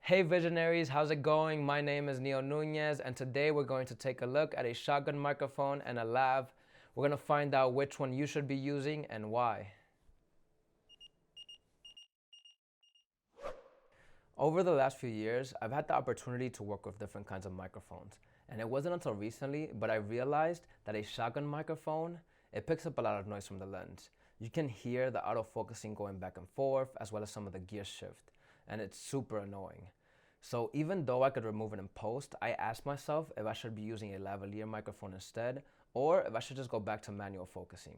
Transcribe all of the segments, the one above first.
Hey visionaries, how's it going? My name is Neo Nunez, and today we're going to take a look at a shotgun microphone and a lav. We're going to find out which one you should be using and why. Over the last few years, I've had the opportunity to work with different kinds of microphones. And it wasn't until recently, but I realized that a shotgun microphone, it picks up a lot of noise from the lens. You can hear the autofocusing going back and forth, as well as some of the gear shift. And it's super annoying. So even though I could remove it in post, I asked myself if I should be using a lavalier microphone instead, or if I should just go back to manual focusing.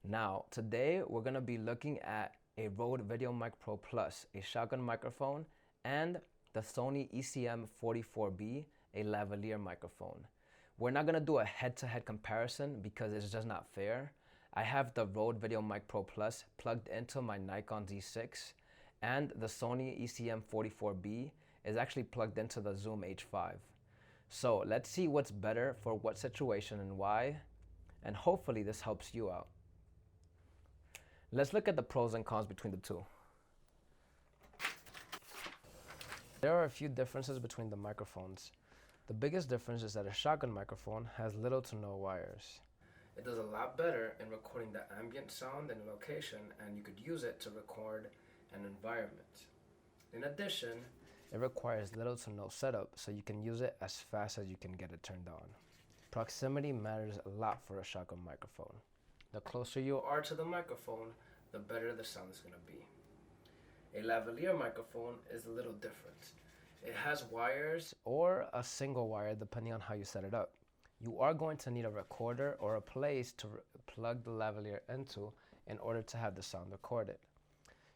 Now, today we're gonna be looking at a Rode VideoMic Pro Plus, a shotgun microphone, and the Sony ECM 44B, a lavalier microphone. We're not gonna do a head-to-head comparison because it's just not fair. I have the Rode VideoMic Pro Plus plugged into my Nikon Z6, and the Sony ECM 44B is actually plugged into the Zoom H5. So let's see what's better for what situation and why, and hopefully this helps you out. Let's look at the pros and cons between the two. There are a few differences between the microphones. The biggest difference is that a shotgun microphone has little to no wires. It does a lot better in recording the ambient sound in a location, and you could use it to record an environment. In addition, it requires little to no setup, so you can use it as fast as you can get it turned on. Proximity matters a lot for a shotgun microphone. The closer you are to the microphone, the better the sound is going to be. A lavalier microphone is a little different. It has wires or a single wire depending on how you set it up. You are going to need a recorder or a place to plug the lavalier into in order to have the sound recorded.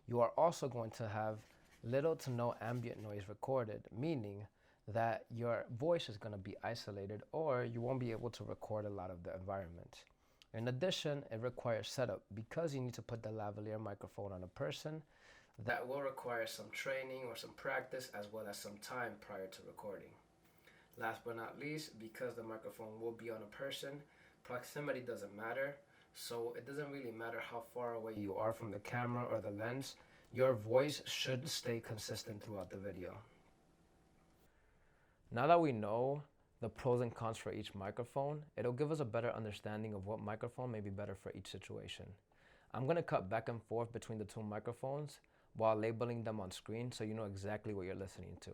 You are also going to have little to no ambient noise recorded, meaning that your voice is going to be isolated or you won't be able to record a lot of the environment. In addition, it requires setup because you need to put the lavalier microphone on a person. That will require some training or some practice as well as some time prior to recording. Last but not least, because the microphone will be on a person, proximity doesn't matter, so it doesn't really matter how far away you are from the camera or the lens. Your voice should stay consistent throughout the video. Now that we know the pros and cons for each microphone, it'll give us a better understanding of what microphone may be better for each situation. I'm going to cut back and forth between the two microphones while labeling them on screen so you know exactly what you're listening to.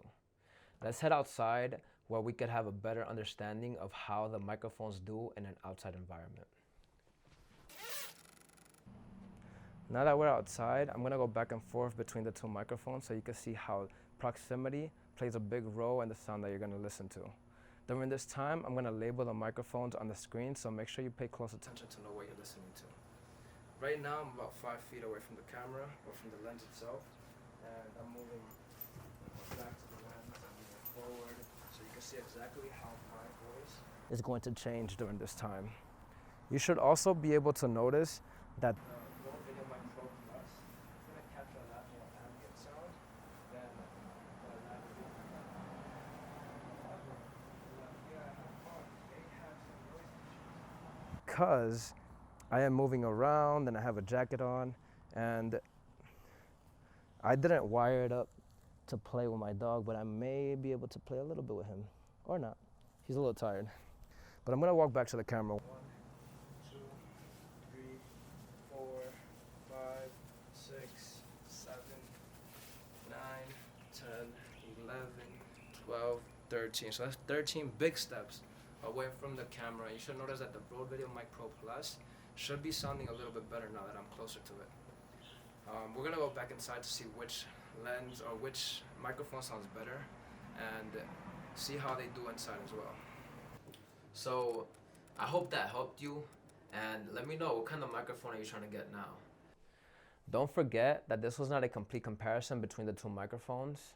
Let's head outside where we could have a better understanding of how the microphones do in an outside environment. Now that we're outside, I'm going to go back and forth between the two microphones so you can see how proximity plays a big role in the sound that you're going to listen to. During this time, I'm going to label the microphones on the screen, so make sure you pay close attention to know what you're listening to. Right now, I'm about 5 feet away from the camera, or from the lens itself, and I'm moving back to the lens and moving forward, so you can see exactly how my voice is going to change during this time. You should also be able to notice that the Rode VideoMic Pro Plus is going to capture a lot more ambient sound than the lavalier. Because I am moving around and I have a jacket on, and I didn't wire it up to play with my dog, but I may be able to play a little bit with him, or not. He's a little tired. But I'm gonna walk back to the camera. 1, 2, 3, 4, 5, 6, 7, 9, 10, 11, 12, 13. So that's 13 big steps away from the camera. You should notice that the Rode VideoMic Pro Plus should be sounding a little bit better now that I'm closer to it. We're gonna go back inside to see which lens or which microphone sounds better and see how they do inside as well. So I hope that helped you, and let me know what kind of microphone are you trying to get now. Don't forget that this was not a complete comparison between the two microphones.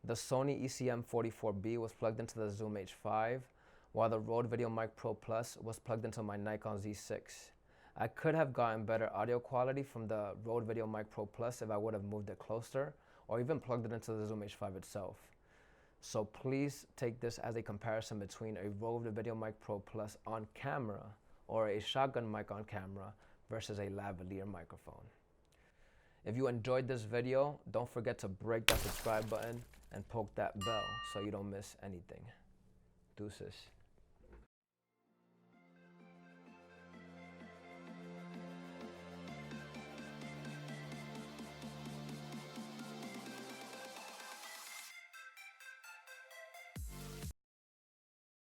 The Sony ECM 44B was plugged into the Zoom H5, while the Rode VideoMic Pro Plus was plugged into my Nikon Z6. I could have gotten better audio quality from the Rode VideoMic Pro Plus if I would have moved it closer, or even plugged it into the Zoom H5 itself. So please take this as a comparison between a Rode VideoMic Pro Plus on camera or a shotgun mic on camera versus a lavalier microphone. If you enjoyed this video, don't forget to break that subscribe button and poke that bell so you don't miss anything. Deuces.